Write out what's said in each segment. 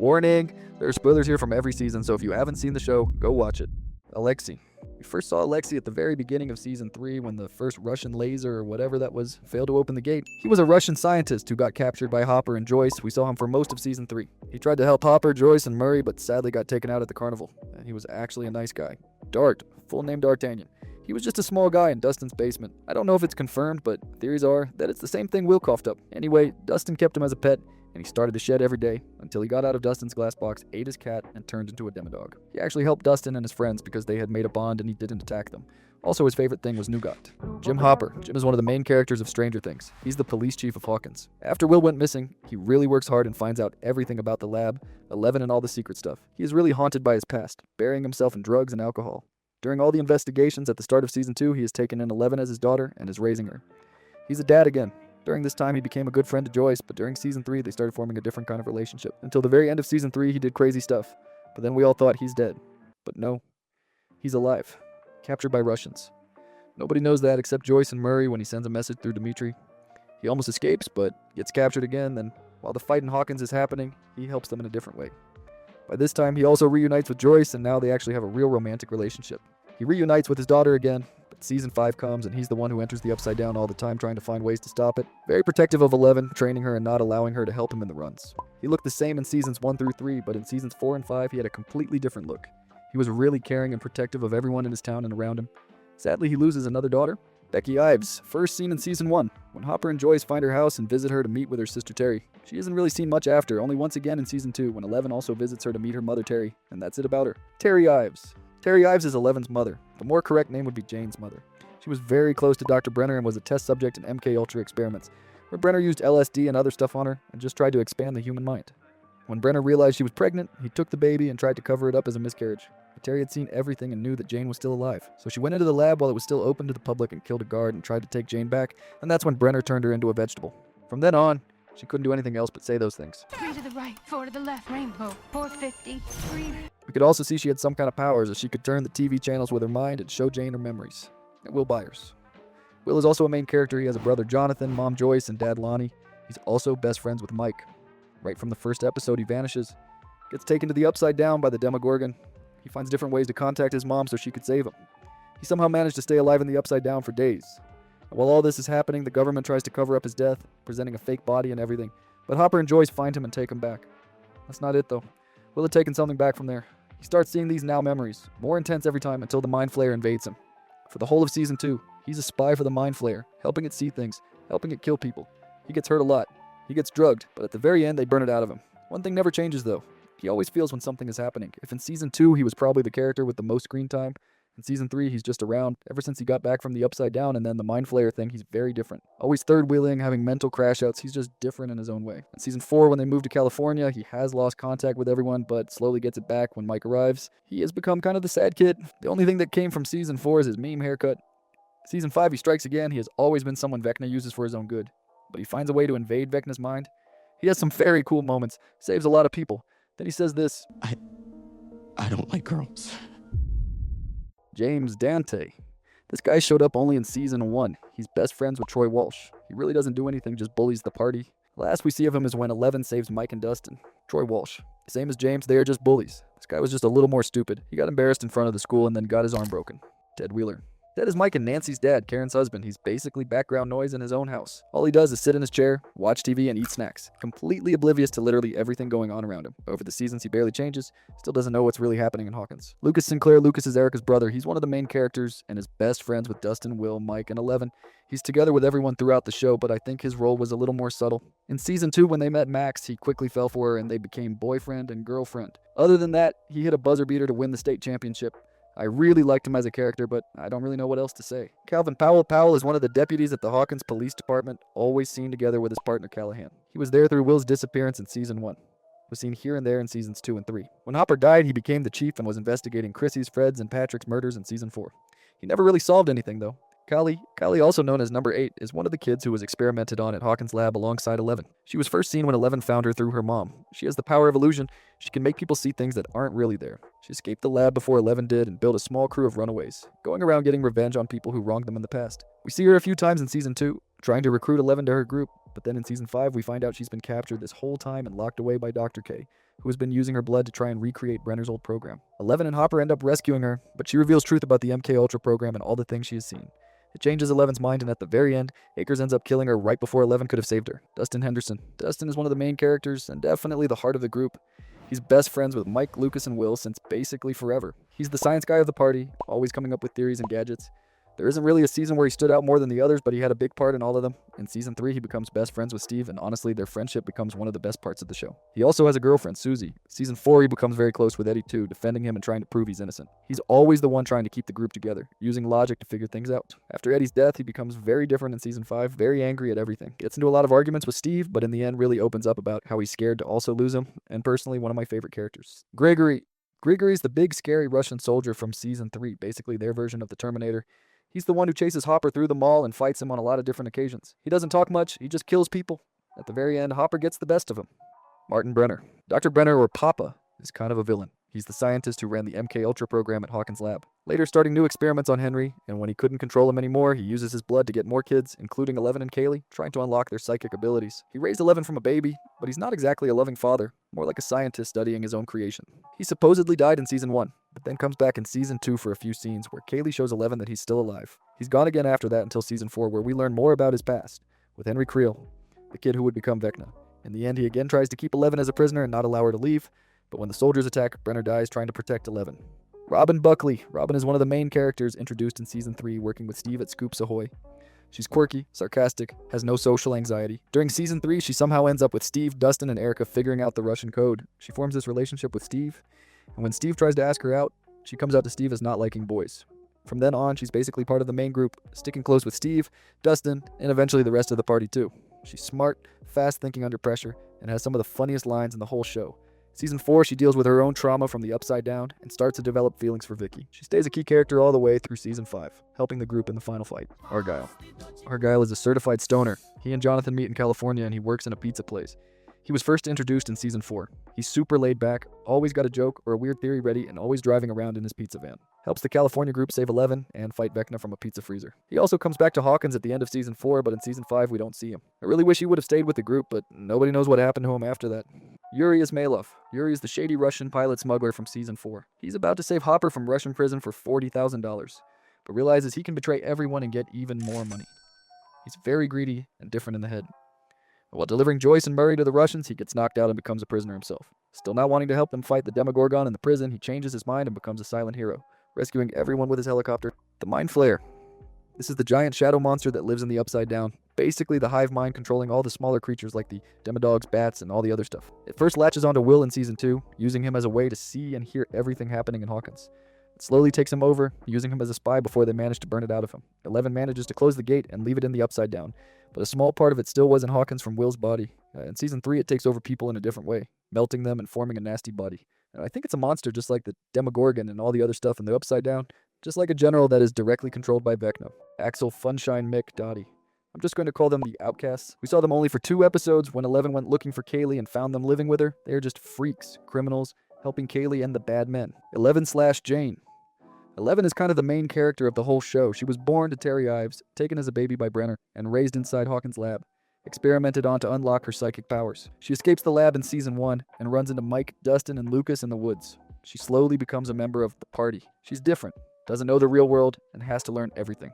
Warning, there are spoilers here from every season, so if you haven't seen the show, go watch it. Alexei. We first saw Alexei at the very beginning of Season 3 when the first Russian laser or whatever that was failed to open the gate. He was a Russian scientist who got captured by Hopper and Joyce. We saw him for most of Season 3. He tried to help Hopper, Joyce, and Murray, but sadly got taken out at the carnival. And he was actually a nice guy. Dart, full name D'Artagnan. He was just a small guy in Dustin's basement. I don't know if it's confirmed, but theories are that it's the same thing Will coughed up. Anyway, Dustin kept him as a pet, and he started to shed every day until he got out of Dustin's glass box, ate his cat, and turned into a demodog. He actually helped Dustin and his friends because they had made a bond and he didn't attack them. Also, his favorite thing was nougat. Jim Hopper. Jim is one of the main characters of Stranger Things. He's the police chief of Hawkins. After Will went missing, he really works hard and finds out everything about the lab, 11, and all the secret stuff. He is really haunted by his past, burying himself in drugs and alcohol. During all the investigations at the start of Season 2, he has taken in 11 as his daughter and is raising her. He's a dad again. During this time, he became a good friend to Joyce, but during Season 3, they started forming a different kind of relationship. Until the very end of Season 3, he did crazy stuff. But then we all thought he's dead. But no, he's alive. Captured by Russians. Nobody knows that except Joyce and Murray when he sends a message through Dmitri. He almost escapes, but gets captured again, then while the fight in Hawkins is happening, he helps them in a different way. By this time, he also reunites with Joyce, and now they actually have a real romantic relationship. He reunites with his daughter again, but Season 5 comes, and he's the one who enters the Upside Down all the time trying to find ways to stop it. Very protective of 11, training her and not allowing her to help him in the runs. He looked the same in Seasons 1 through 3, but in Seasons 4 and 5, he had a completely different look. He was really caring and protective of everyone in his town and around him. Sadly, he loses another daughter, Becky Ives, first seen in Season 1, when Hopper and Joyce find her house and visit her to meet with her sister Terry. She isn't really seen much after, only once again in Season 2, when 11 also visits her to meet her mother Terry, and that's it about her. Terry Ives. Terry Ives is 11's mother. The more correct name would be Jane's mother. She was very close to Dr. Brenner and was a test subject in MK Ultra experiments, where Brenner used LSD and other stuff on her and just tried to expand the human mind. When Brenner realized she was pregnant, he took the baby and tried to cover it up as a miscarriage. But Terry had seen everything and knew that Jane was still alive. So she went into the lab while it was still open to the public and killed a guard and tried to take Jane back, and that's when Brenner turned her into a vegetable. From then on, she couldn't do anything else but say those things. 3 to the right, 4 to the left, rainbow, 450, 3. We could also see she had some kind of powers, as she could turn the TV channels with her mind and show Jane her memories. And Will Byers. Will is also a main character. He has a brother Jonathan, mom Joyce, and dad Lonnie. He's also best friends with Mike. Right from the first episode, he vanishes, gets taken to the Upside Down by the Demogorgon. He finds different ways to contact his mom so she could save him. He somehow managed to stay alive in the Upside Down for days. And while all this is happening, the government tries to cover up his death, presenting a fake body and everything. But Hopper and Joyce find him and take him back. That's not it, though. Will had taken something back from there. He starts seeing these now memories, more intense every time until the Mind Flayer invades him. For the whole of Season 2, he's a spy for the Mind Flayer, helping it see things, helping it kill people. He gets hurt a lot. He gets drugged, but at the very end, they burn it out of him. One thing never changes, though. He always feels when something is happening. If in Season 2, he was probably the character with the most screen time, in Season 3, he's just around. Ever since he got back from the Upside Down and then the Mind Flayer thing, he's very different. Always third-wheeling, having mental crash-outs. He's just different in his own way. In Season 4, when they move to California, he has lost contact with everyone, but slowly gets it back when Mike arrives. He has become kind of the sad kid. The only thing that came from Season 4 is his meme haircut. Season 5, he strikes again. He has always been someone Vecna uses for his own good. But he finds a way to invade Vecna's mind. He has some very cool moments. Saves a lot of people. Then he says this. I don't like girls. James Dante. This guy showed up only in Season 1. He's best friends with Troy Walsh. He really doesn't do anything, just bullies the party. Last we see of him is when 11 saves Mike and Dustin. Troy Walsh. Same as James, they are just bullies. This guy was just a little more stupid. He got embarrassed in front of the school and then got his arm broken. Ted Wheeler. Ted is Mike and Nancy's dad, Karen's husband. He's basically background noise in his own house. All he does is sit in his chair, watch TV, and eat snacks. Completely oblivious to literally everything going on around him. Over the seasons, he barely changes. Still doesn't know what's really happening in Hawkins. Lucas Sinclair. Lucas is Erica's brother. He's one of the main characters and is best friends with Dustin, Will, Mike, and 11. He's together with everyone throughout the show, but I think his role was a little more subtle. In Season 2, when they met Max, he quickly fell for her and they became boyfriend and girlfriend. Other than that, he hit a buzzer beater to win the state championship. I really liked him as a character, but I don't really know what else to say. Calvin Powell. Powell is one of the deputies at the Hawkins Police Department, always seen together with his partner Callahan. He was there through Will's disappearance in Season 1. Was seen here and there in Seasons 2 and 3. When Hopper died, he became the chief and was investigating Chrissy's, Fred's, and Patrick's murders in Season 4. He never really solved anything, though. Callie, also known as Number 8, is one of the kids who was experimented on at Hawkins' lab alongside 11. She was first seen when 11 found her through her mom. She has the power of illusion. She can make people see things that aren't really there. She escaped the lab before 11 did and built a small crew of runaways, going around getting revenge on people who wronged them in the past. We see her a few times in Season 2, trying to recruit 11 to her group, but then in Season 5 we find out she's been captured this whole time and locked away by Dr. K, who has been using her blood to try and recreate Brenner's old program. 11 and Hopper end up rescuing her, but she reveals truth about the MK Ultra program and all the things she has seen. It changes 11's mind, and at the very end, Akers ends up killing her right before 11 could have saved her. Dustin Henderson. Dustin is one of the main characters and definitely the heart of the group. He's best friends with Mike, Lucas, and Will since basically forever. He's the science guy of the party, always coming up with theories and gadgets. There isn't really a season where he stood out more than the others, but he had a big part in all of them. In season 3, he becomes best friends with Steve, and honestly, their friendship becomes one of the best parts of the show. He also has a girlfriend, Susie. Season 4, he becomes very close with Eddie too, defending him and trying to prove he's innocent. He's always the one trying to keep the group together, using logic to figure things out. After Eddie's death, he becomes very different in season 5, very angry at everything. Gets into a lot of arguments with Steve, but in the end really opens up about how he's scared to also lose him, and personally, one of my favorite characters. Grigory's the big scary Russian soldier from season 3, basically their version of the Terminator. He's the one who chases Hopper through the mall and fights him on a lot of different occasions. He doesn't talk much, he just kills people. At the very end, Hopper gets the best of him. Martin Brenner. Dr. Brenner, or Papa, is kind of a villain. He's the scientist who ran the MK Ultra program at Hawkins' lab. Later starting new experiments on Henry, and when he couldn't control him anymore, he uses his blood to get more kids, including 11 and Kaylee, trying to unlock their psychic abilities. He raised 11 from a baby, but he's not exactly a loving father, more like a scientist studying his own creation. He supposedly died in season 1, but then comes back in season 2 for a few scenes where Kaylee shows 11 that he's still alive. He's gone again after that until season 4, where we learn more about his past, with Henry Creel, the kid who would become Vecna. In the end, he again tries to keep 11 as a prisoner and not allow her to leave, but when the soldiers attack, Brenner dies trying to protect 11. Robin Buckley. Robin is one of the main characters introduced in season 3, working with Steve at Scoops Ahoy. She's quirky, sarcastic, has no social anxiety. During season 3, she somehow ends up with Steve, Dustin, and Erica figuring out the Russian code. She forms this relationship with Steve, and when Steve tries to ask her out, she comes out to Steve as not liking boys. From then on, she's basically part of the main group, sticking close with Steve, Dustin, and eventually the rest of the party too. She's smart, fast thinking under pressure, and has some of the funniest lines in the whole show. Season 4, she deals with her own trauma from the Upside Down and starts to develop feelings for Vicky. She stays a key character all the way through season 5, helping the group in the final fight. Argyle. Argyle is a certified stoner. He and Jonathan meet in California and he works in a pizza place. He was first introduced in season 4. He's super laid back, always got a joke or a weird theory ready, and always driving around in his pizza van. Helps the California group save 11 and fight Vecna from a pizza freezer. He also comes back to Hawkins at the end of season 4, but in season 5 we don't see him. I really wish he would have stayed with the group, but nobody knows what happened to him after that. Yuri Ismailov. Yuri is the shady Russian pilot smuggler from season 4. He's about to save Hopper from Russian prison for $40,000, but realizes he can betray everyone and get even more money. He's very greedy and different in the head. While delivering Joyce and Murray to the Russians, he gets knocked out and becomes a prisoner himself. Still not wanting to help them fight the Demogorgon in the prison, he changes his mind and becomes a silent hero, rescuing everyone with his helicopter. The Mind Flayer. This is the giant shadow monster that lives in the Upside Down, basically the hive mind controlling all the smaller creatures like the demodogs, bats, and all the other stuff. It first latches onto Will in season 2, using him as a way to see and hear everything happening in Hawkins. It slowly takes him over, using him as a spy before they manage to burn it out of him. 11 manages to close the gate and leave it in the Upside Down, but a small part of it still was in Hawkins from Will's body. In season 3, it takes over people in a different way, melting them and forming a nasty body. And I think it's a monster just like the Demogorgon and all the other stuff in the Upside Down, just like a general that is directly controlled by Vecna. Axel, Funshine, Mick, Dottie. I'm just going to call them the Outcasts. We saw them only for 2 episodes when 11 went looking for Kaylee and found them living with her. They are just freaks, criminals, helping Kaylee and the bad men. 11/Jane. 11 is kind of the main character of the whole show. She was born to Terry Ives, taken as a baby by Brenner, and raised inside Hawkins' lab. Experimented on to unlock her psychic powers. She escapes the lab in season 1 and runs into Mike, Dustin, and Lucas in the woods. She slowly becomes a member of the party. She's different, doesn't know the real world, and has to learn everything.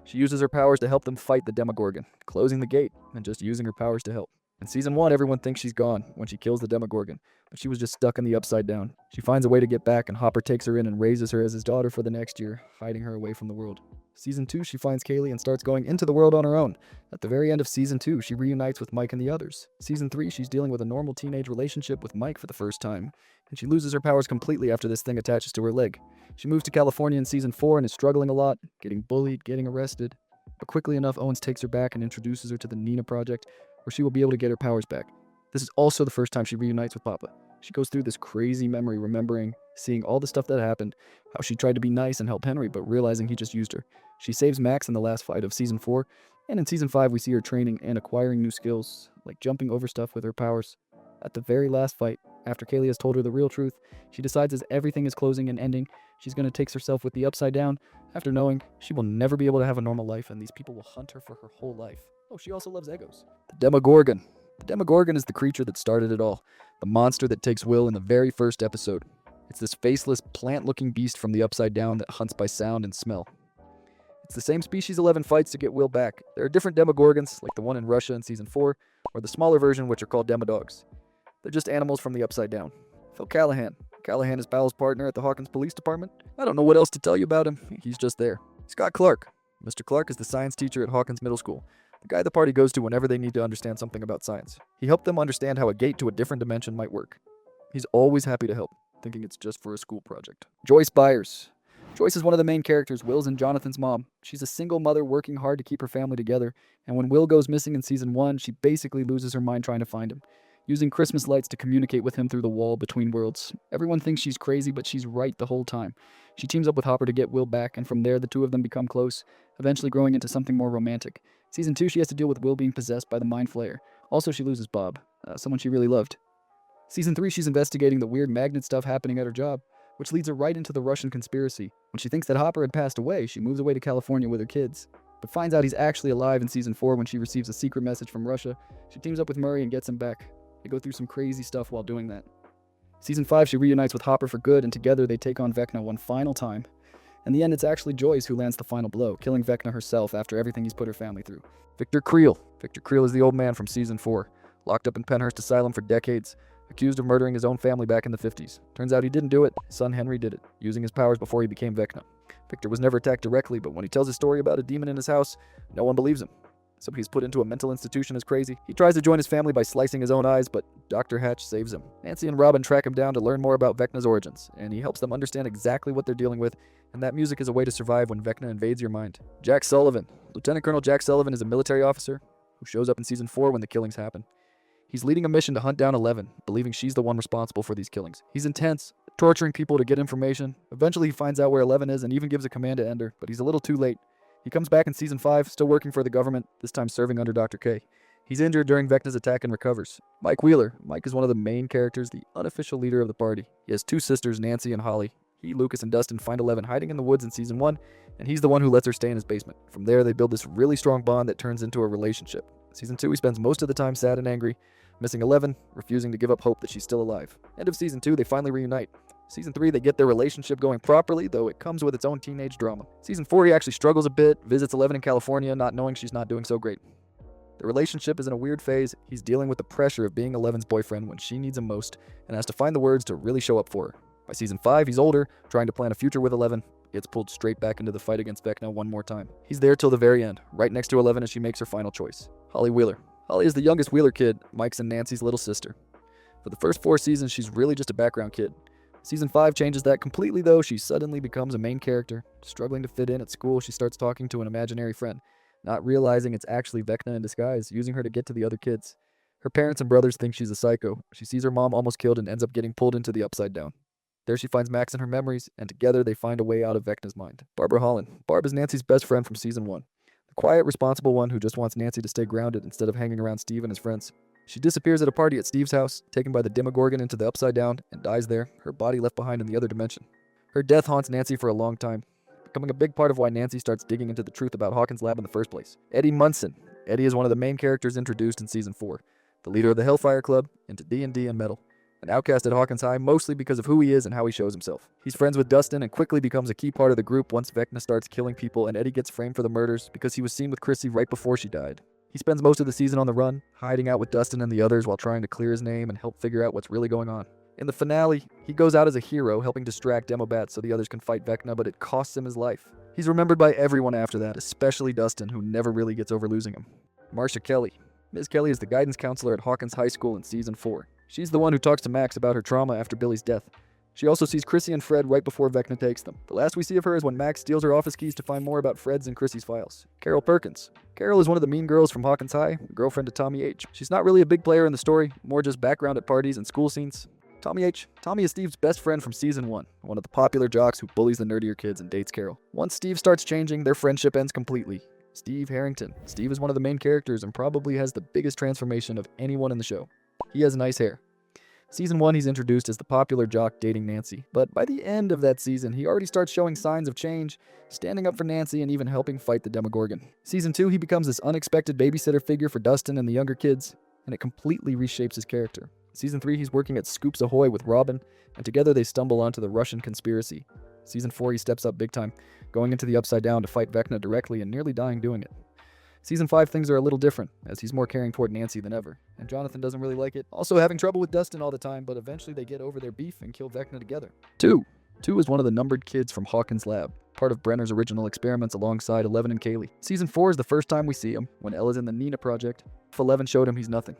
She uses her powers to help them fight the Demogorgon, closing the gate and just using her powers to help. In season 1, everyone thinks she's gone when she kills the Demogorgon, but she was just stuck in the Upside Down. She finds a way to get back, and Hopper takes her in and raises her as his daughter for the next year, hiding her away from the world. Season 2, she finds Kaylee and starts going into the world on her own. At the very end of season 2, she reunites with Mike and the others. Season 3, she's dealing with a normal teenage relationship with Mike for the first time, and she loses her powers completely after this thing attaches to her leg. She moves to California in season 4 and is struggling a lot, getting bullied, getting arrested. But quickly enough, Owens takes her back and introduces her to the Nina Project, where she will be able to get her powers back. This is also the first time she reunites with Papa. She goes through this crazy memory, remembering, seeing all the stuff that happened, how she tried to be nice and help Henry, but realizing he just used her. She saves Max in the last fight of season 4, and in season 5 we see her training and acquiring new skills, like jumping over stuff with her powers. At the very last fight, after Kaylee has told her the real truth, she decides as everything is closing and ending, she's going to take herself with the Upside Down, after knowing she will never be able to have a normal life and these people will hunt her for her whole life. Oh, she also loves Eggos. The Demogorgon. The Demogorgon is the creature that started it all, the monster that takes Will in the very first episode. It's this faceless, plant-looking beast from the Upside Down that hunts by sound and smell. It's the same species 11 fights to get Will back. There are different Demogorgons, like the one in Russia in Season 4, or the smaller version which are called Demodogs. They're just animals from the Upside Down. Phil Callahan. Callahan is Powell's partner at the Hawkins Police Department. I don't know what else to tell you about him. He's just there. Scott Clark. Mr. Clark is the science teacher at Hawkins Middle School, the guy the party goes to whenever they need to understand something about science. He helped them understand how a gate to a different dimension might work. He's always happy to help, thinking it's just for a school project. Joyce Byers. Joyce is one of the main characters, Will's and Jonathan's mom. She's a single mother working hard to keep her family together, and when Will goes missing in Season 1, she basically loses her mind trying to find him, using Christmas lights to communicate with him through the wall between worlds. Everyone thinks she's crazy, but she's right the whole time. She teams up with Hopper to get Will back, and from there the two of them become close, eventually growing into something more romantic. Season 2, she has to deal with Will being possessed by the Mind Flayer. Also, she loses Bob, someone she really loved. Season 3, she's investigating the weird magnet stuff happening at her job, which leads her right into the Russian conspiracy. When she thinks that Hopper had passed away, she moves away to California with her kids, but finds out he's actually alive in Season 4 when she receives a secret message from Russia. She teams up with Murray and gets him back. They go through some crazy stuff while doing that. Season 5, she reunites with Hopper for good, and together they take on Vecna one final time. In the end, it's actually Joyce who lands the final blow, killing Vecna herself after everything he's put her family through. Victor Creel. Victor Creel is the old man from Season 4, locked up in Penhurst Asylum for decades, accused of murdering his own family back in the 50s. Turns out he didn't do it, his son Henry did it, using his powers before he became Vecna. Victor was never attacked directly, but when he tells his story about a demon in his house, no one believes him. Somebody he's put into a mental institution is crazy. He tries to join his family by slicing his own eyes, but Dr. Hatch saves him. Nancy and Robin track him down to learn more about Vecna's origins, and he helps them understand exactly what they're dealing with, and that music is a way to survive when Vecna invades your mind. Jack Sullivan. Lieutenant Colonel Jack Sullivan is a military officer who shows up in Season 4 when the killings happen. He's leading a mission to hunt down 11, believing she's the one responsible for these killings. He's intense, torturing people to get information. Eventually he finds out where 11 is and even gives a command to end her, but he's a little too late. He comes back in Season 5, still working for the government, this time serving under Dr. K. He's injured during Vecna's attack and recovers. Mike Wheeler. Mike is one of the main characters, the unofficial leader of the party. He has two sisters, Nancy and Holly. He, Lucas, and Dustin find 11 hiding in the woods in Season 1, and he's the one who lets her stay in his basement. From there, they build this really strong bond that turns into a relationship. Season 2, he spends most of the time sad and angry, missing 11, refusing to give up hope that she's still alive. End of Season 2, they finally reunite. Season 3, they get their relationship going properly, though it comes with its own teenage drama. Season 4, he actually struggles a bit, visits 11 in California, not knowing she's not doing so great. The relationship is in a weird phase. He's dealing with the pressure of being 11's boyfriend when she needs him most, and has to find the words to really show up for her. By Season 5, he's older, trying to plan a future with 11, gets pulled straight back into the fight against Vecna one more time. He's there till the very end, right next to 11 as she makes her final choice. Holly Wheeler. Holly is the youngest Wheeler kid, Mike's and Nancy's little sister. For the first 4 seasons, she's really just a background kid. Season 5 changes that completely though. She suddenly becomes a main character. Struggling to fit in at school, she starts talking to an imaginary friend, not realizing it's actually Vecna in disguise, using her to get to the other kids. Her parents and brothers think she's a psycho. She sees her mom almost killed and ends up getting pulled into the Upside Down. There she finds Max and her memories, and together they find a way out of Vecna's mind. Barbara Holland. Barb is Nancy's best friend from Season 1. The quiet, responsible one who just wants Nancy to stay grounded instead of hanging around Steve and his friends. She disappears at a party at Steve's house, taken by the Demogorgon into the Upside Down, and dies there, her body left behind in the other dimension. Her death haunts Nancy for a long time, becoming a big part of why Nancy starts digging into the truth about Hawkins' lab in the first place. Eddie Munson. Eddie is one of the main characters introduced in Season 4, the leader of the Hellfire Club, into D&D and metal. An outcast at Hawkins High mostly because of who he is and how he shows himself. He's friends with Dustin and quickly becomes a key part of the group once Vecna starts killing people and Eddie gets framed for the murders because he was seen with Chrissy right before she died. He spends most of the season on the run, hiding out with Dustin and the others while trying to clear his name and help figure out what's really going on. In the finale, he goes out as a hero, helping distract Demobats so the others can fight Vecna, but it costs him his life. He's remembered by everyone after that, especially Dustin, who never really gets over losing him. Marcia Kelly. Ms. Kelly is the guidance counselor at Hawkins High School in Season 4. She's the one who talks to Max about her trauma after Billy's death. She also sees Chrissy and Fred right before Vecna takes them. The last we see of her is when Max steals her office keys to find more about Fred's and Chrissy's files. Carol Perkins. Carol is one of the mean girls from Hawkins High, girlfriend to Tommy H. She's not really a big player in the story, more just background at parties and school scenes. Tommy H. Tommy is Steve's best friend from Season 1, one of the popular jocks who bullies the nerdier kids and dates Carol. Once Steve starts changing, their friendship ends completely. Steve Harrington. Steve is one of the main characters and probably has the biggest transformation of anyone in the show. He has nice hair. Season 1, he's introduced as the popular jock dating Nancy, but by the end of that season, he already starts showing signs of change, standing up for Nancy and even helping fight the Demogorgon. Season 2, he becomes this unexpected babysitter figure for Dustin and the younger kids. and it completely reshapes his character. Season 3, he's working at Scoops Ahoy with Robin, and together they stumble onto the Russian conspiracy. Season 4, he steps up big time, going into the Upside Down to fight Vecna directly and nearly dying doing it. Season 5, things are a little different, as he's more caring toward Nancy than ever, and Jonathan doesn't really like it. Also having trouble with Dustin all the time, but eventually they get over their beef and kill Vecna together. 2 is one of the numbered kids from Hawkins' lab, part of Brenner's original experiments alongside 11 and Kaylee. Season 4 is the first time we see him, when Ella's in the Nina project. If 11 showed him he's nothing.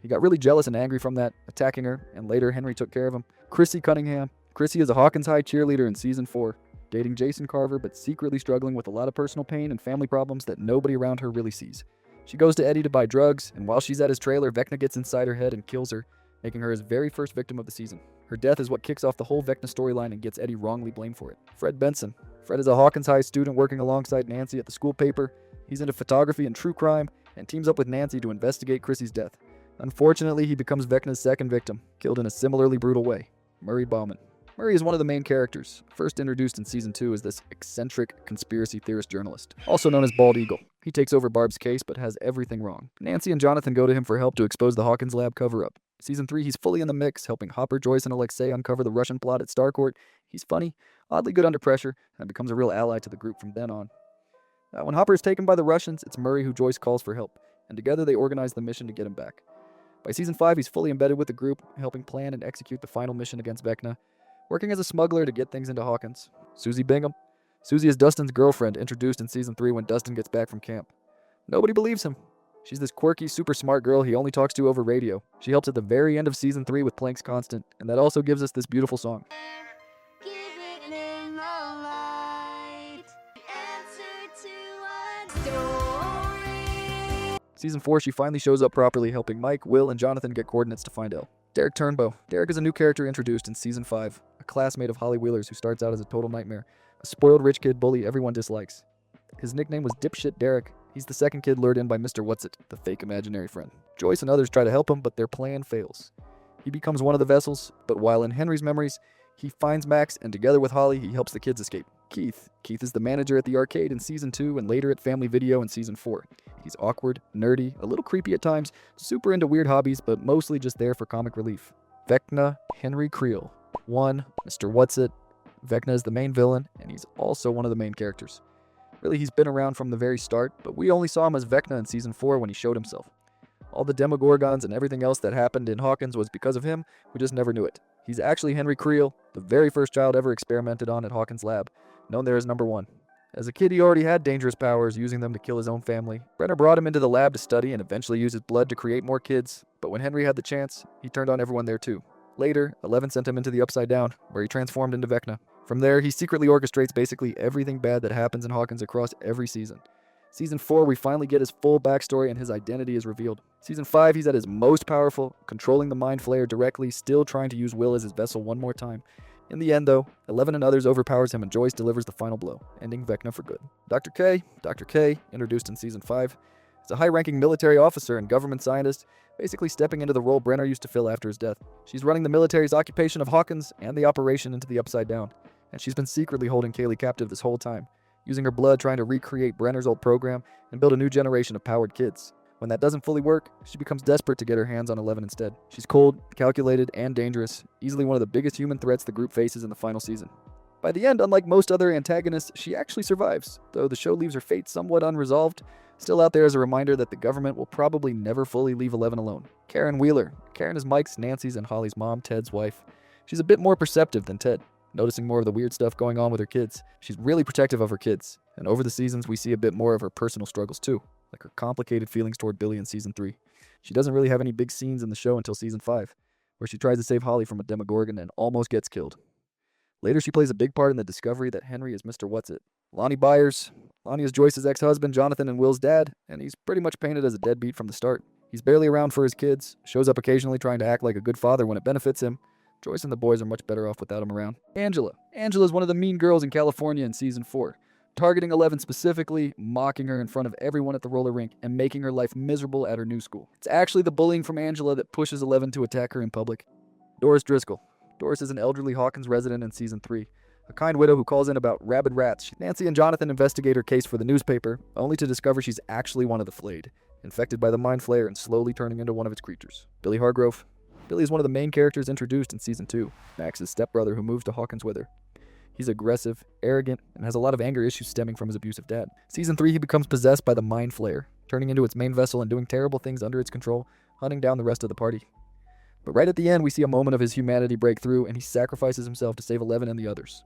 He got really jealous and angry from that, attacking her, and later Henry took care of him. Chrissy Cunningham. Chrissy is a Hawkins High cheerleader in Season 4, dating Jason Carver but secretly struggling with a lot of personal pain and family problems that nobody around her really sees. She goes to Eddie to buy drugs, and while she's at his trailer, Vecna gets inside her head and kills her, making her his very first victim of the season. Her death is what kicks off the whole Vecna storyline and gets Eddie wrongly blamed for it. Fred Benson. Fred is a Hawkins High student working alongside Nancy at the school paper. He's into photography and true crime, and teams up with Nancy to investigate Chrissy's death. Unfortunately, he becomes Vecna's second victim, killed in a similarly brutal way. Murray Bauman. Murray is one of the main characters, first introduced in Season 2 as this eccentric conspiracy theorist journalist, also known as Bald Eagle. He takes over Barb's case but has everything wrong. Nancy and Jonathan go to him for help to expose the Hawkins lab cover-up. Season 3, he's fully in the mix, helping Hopper, Joyce, and Alexei uncover the Russian plot at Starcourt. He's funny, oddly good under pressure, and becomes a real ally to the group from then on. When Hopper is taken by the Russians, it's Murray who Joyce calls for help, and together they organize the mission to get him back. By Season 5, he's fully embedded with the group, helping plan and execute the final mission against Vecna, working as a smuggler to get things into Hawkins. Susie Bingham. Susie is Dustin's girlfriend, introduced in Season 3 when Dustin gets back from camp. Nobody believes him. She's this quirky, super smart girl he only talks to over radio. She helps at the very end of Season 3 with Planck's Constant, and that also gives us this beautiful song. Season 4, she finally shows up properly, helping Mike, Will, and Jonathan get coordinates to find Elle. Derek Turnbow. Derek is a new character introduced in Season 5, a classmate of Holly Wheeler's who starts out as a total nightmare, a spoiled rich kid bully everyone dislikes. His nickname was Dipshit Derek. He's the second kid lured in by Mr. Whatsit, the fake imaginary friend. Joyce and others try to help him, but their plan fails. He becomes one of the vessels, but while in Henry's memories, he finds Max, and together with Holly, he helps the kids escape. Keith. Keith is the manager at the arcade in Season 2 and later at Family Video in Season 4. He's awkward, nerdy, a little creepy at times, super into weird hobbies, but mostly just there for comic relief. Vecna Henry Creel. 1. Mr. Whatsit. Vecna is the main villain, and he's also one of the main characters. Really, he's been around from the very start, but we only saw him as Vecna in Season 4 when he showed himself. All the Demogorgons and everything else that happened in Hawkins was because of him, we just never knew it. He's actually Henry Creel, the very first child ever experimented on at Hawkins' lab, known there as Number 1. As a kid, he already had dangerous powers, using them to kill his own family. Brenner brought him into the lab to study and eventually use his blood to create more kids, but when Henry had the chance, he turned on everyone there too. Later, 11 sent him into the Upside Down, where he transformed into Vecna. From there, he secretly orchestrates basically everything bad that happens in Hawkins across every season. Season 4, we finally get his full backstory and his identity is revealed. Season 5, he's at his most powerful, controlling the Mind Flayer directly, still trying to use Will as his vessel one more time. In the end, though, 11 and others overpowers him and Joyce delivers the final blow, ending Vecna for good. Dr. K, introduced in Season 5, is a high-ranking military officer and government scientist, basically stepping into the role Brenner used to fill after his death. She's running the military's occupation of Hawkins and the operation into the Upside Down, and she's been secretly holding Kaylee captive this whole time, using her blood trying to recreate Brenner's old program and build a new generation of powered kids. When that doesn't fully work, she becomes desperate to get her hands on 11 instead. She's cold, calculated, and dangerous, easily one of the biggest human threats the group faces in the final season. By the end, unlike most other antagonists, she actually survives, though the show leaves her fate somewhat unresolved, still out there as a reminder that the government will probably never fully leave 11 alone. Karen Wheeler. Karen is Mike's, Nancy's, and Holly's mom, Ted's wife. She's a bit more perceptive than Ted, noticing more of the weird stuff going on with her kids. She's really protective of her kids, and over the seasons we see a bit more of her personal struggles too, like her complicated feelings toward Billy in Season 3. She doesn't really have any big scenes in the show until Season 5, where she tries to save Holly from a Demogorgon and almost gets killed. Later she plays a big part in the discovery that Henry is Mr. Whatsit. Lonnie Byers. Lonnie is Joyce's ex-husband, Jonathan and Will's dad, and he's pretty much painted as a deadbeat from the start. He's barely around for his kids, shows up occasionally trying to act like a good father when it benefits him. Joyce and the boys are much better off without him around. Angela. Angela is one of the mean girls in California in Season 4, targeting 11 specifically, mocking her in front of everyone at the roller rink, and making her life miserable at her new school. It's actually the bullying from Angela that pushes 11 to attack her in public. Doris Driscoll. Doris is an elderly Hawkins resident in Season 3, a kind widow who calls in about rabid rats. Nancy and Jonathan investigate her case for the newspaper, only to discover she's actually one of the flayed, infected by the Mind Flayer and slowly turning into one of its creatures. Billy Hargrove. Billy is one of the main characters introduced in Season 2, Max's stepbrother who moves to Hawkins with her. He's aggressive, arrogant, and has a lot of anger issues stemming from his abusive dad. Season 3, he becomes possessed by the Mind Flayer, turning into its main vessel and doing terrible things under its control, hunting down the rest of the party. But right at the end, we see a moment of his humanity break through, and he sacrifices himself to save 11 and the others.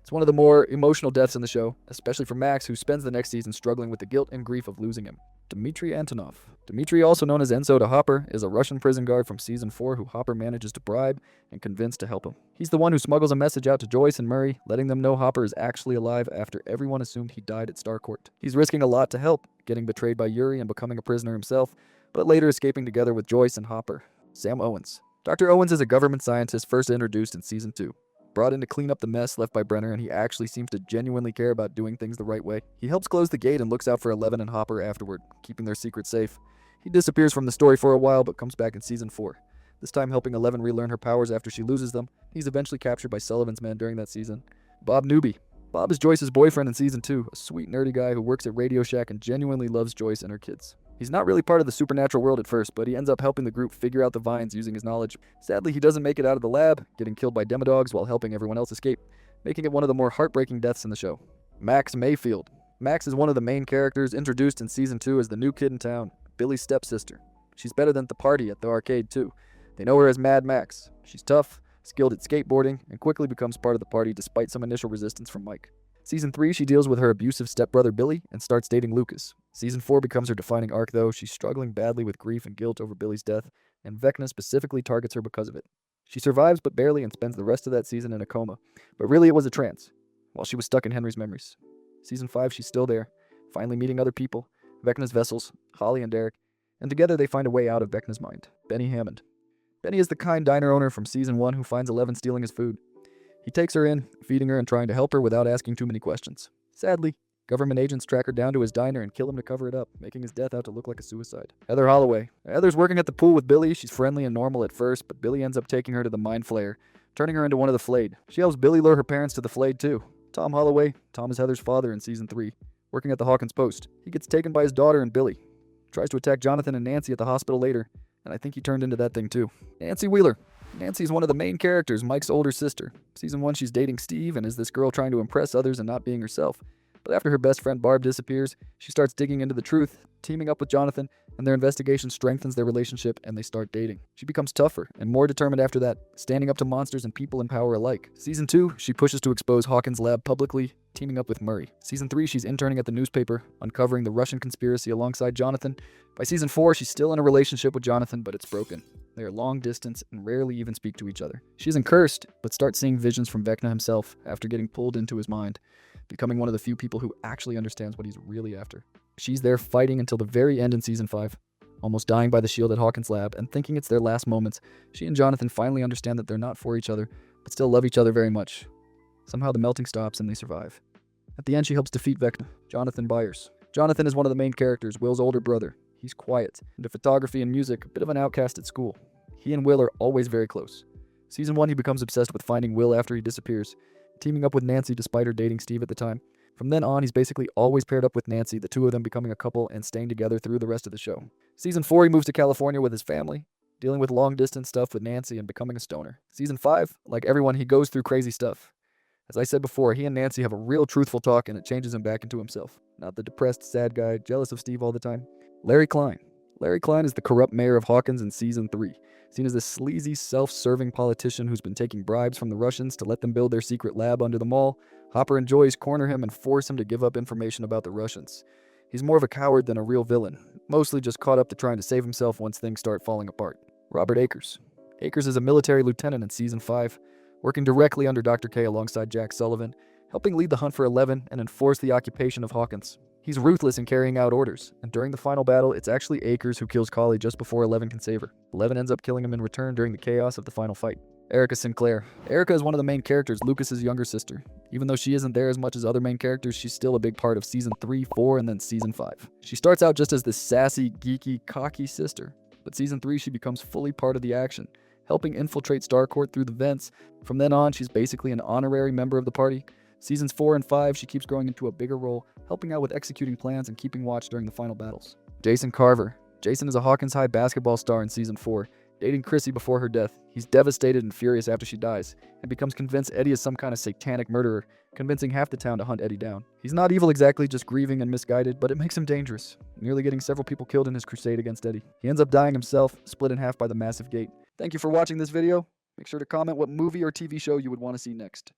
It's one of the more emotional deaths in the show, especially for Max, who spends the next season struggling with the guilt and grief of losing him. Dmitry Antonov. Dmitry, also known as Enzo to Hopper, is a Russian prison guard from Season 4 who Hopper manages to bribe and convince to help him. He's the one who smuggles a message out to Joyce and Murray, letting them know Hopper is actually alive after everyone assumed he died at Starcourt. He's risking a lot to help, getting betrayed by Yuri and becoming a prisoner himself, but later escaping together with Joyce and Hopper. Sam Owens. Dr. Owens is a government scientist first introduced in Season 2. Brought in to clean up the mess left by Brenner, and he actually seems to genuinely care about doing things the right way. He helps close the gate and looks out for Eleven and Hopper afterward, keeping their secret safe. He disappears from the story for a while, but comes back in Season 4, this time helping Eleven relearn her powers after she loses them. He's eventually captured by Sullivan's men during that season. Bob Newby. Bob is Joyce's boyfriend in Season 2, a sweet nerdy guy who works at Radio Shack and genuinely loves Joyce and her kids. He's not really part of the supernatural world at first, but he ends up helping the group figure out the vines using his knowledge. Sadly, he doesn't make it out of the lab, getting killed by demodogs while helping everyone else escape, making it one of the more heartbreaking deaths in the show. Max Mayfield. Max is one of the main characters introduced in Season 2 as the new kid in town, Billy's stepsister. She's better than at the party at the arcade too. They know her as Mad Max. She's tough, skilled at skateboarding, and quickly becomes part of the party despite some initial resistance from Mike. Season 3, she deals with her abusive stepbrother Billy and starts dating Lucas. Season 4 becomes her defining arc though. She's struggling badly with grief and guilt over Billy's death, and Vecna specifically targets her because of it. She survives but barely and spends the rest of that season in a coma, but really it was a trance, while she was stuck in Henry's memories. Season 5, she's still there, finally meeting other people, Vecna's vessels, Holly and Derek, and together they find a way out of Vecna's mind. Benny Hammond. Benny is the kind diner owner from Season 1 who finds Eleven stealing his food. He takes her in, feeding her and trying to help her without asking too many questions. Sadly, government agents track her down to his diner and kill him to cover it up, making his death out to look like a suicide. Heather Holloway. Heather's working at the pool with Billy. She's friendly and normal at first, but Billy ends up taking her to the Mind Flayer, turning her into one of the Flayed. She helps Billy lure her parents to the Flayed too. Tom Holloway. Tom is Heather's father in Season 3, working at the Hawkins Post. He gets taken by his daughter and Billy. Tries to attack Jonathan and Nancy at the hospital later, and I think he turned into that thing too. Nancy Wheeler. Nancy's one of the main characters, Mike's older sister. Season 1, she's dating Steve and is this girl trying to impress others and not being herself. But after her best friend Barb disappears, she starts digging into the truth, teaming up with Jonathan, and their investigation strengthens their relationship and they start dating. She becomes tougher and more determined after that, standing up to monsters and people in power alike. Season 2, she pushes to expose Hawkins' lab publicly, teaming up with Murray. Season 3, she's interning at the newspaper, uncovering the Russian conspiracy alongside Jonathan. By Season 4, she's still in a relationship with Jonathan, but it's broken. They are long distance and rarely even speak to each other. She isn't cursed, but starts seeing visions from Vecna himself after getting pulled into his mind, becoming one of the few people who actually understands what he's really after. She's there fighting until the very end in Season 5, almost dying by the shield at Hawkins' lab and thinking it's their last moments. She and Jonathan finally understand that they're not for each other, but still love each other very much. Somehow the melting stops and they survive. At the end, she helps defeat Vecna. Jonathan Byers. Jonathan is one of the main characters, Will's older brother. He's quiet, into photography and music, a bit of an outcast at school. He and Will are always very close. Season 1, he becomes obsessed with finding Will after he disappears, teaming up with Nancy despite her dating Steve at the time. From then on, he's basically always paired up with Nancy, the two of them becoming a couple and staying together through the rest of the show. Season 4, he moves to California with his family, dealing with long-distance stuff with Nancy and becoming a stoner. Season 5, like everyone, he goes through crazy stuff. As I said before, he and Nancy have a real truthful talk and it changes him back into himself. Not the depressed, sad guy, jealous of Steve all the time. Larry Klein. Larry Klein is the corrupt mayor of Hawkins in Season 3, seen as a sleazy, self-serving politician who's been taking bribes from the Russians to let them build their secret lab under the mall. Hopper and Joyce corner him and force him to give up information about the Russians. He's more of a coward than a real villain, mostly just caught up to trying to save himself once things start falling apart. Robert Akers. Akers is a military lieutenant in Season 5, working directly under Dr. K alongside Jack Sullivan, helping lead the hunt for 11 and enforce the occupation of Hawkins. He's ruthless in carrying out orders, and during the final battle, it's actually Akers who kills Collie just before 11 can save her. 11 ends up killing him in return during the chaos of the final fight. Erica Sinclair. Erica is one of the main characters, Lucas's younger sister. Even though she isn't there as much as other main characters, she's still a big part of Season 3, 4, and then Season 5. She starts out just as this sassy, geeky, cocky sister, but Season 3 she becomes fully part of the action, helping infiltrate Starcourt through the vents. From then on, she's basically an honorary member of the party. Seasons 4 and 5, she keeps growing into a bigger role, helping out with executing plans and keeping watch during the final battles. Jason Carver. Jason is a Hawkins High basketball star in Season 4, dating Chrissy before her death. He's devastated and furious after she dies, and becomes convinced Eddie is some kind of satanic murderer, convincing half the town to hunt Eddie down. He's not evil exactly, just grieving and misguided, but it makes him dangerous, nearly getting several people killed in his crusade against Eddie. He ends up dying himself, split in half by the massive gate. Thank you for watching this video. Make sure to comment what movie or TV show you would want to see next.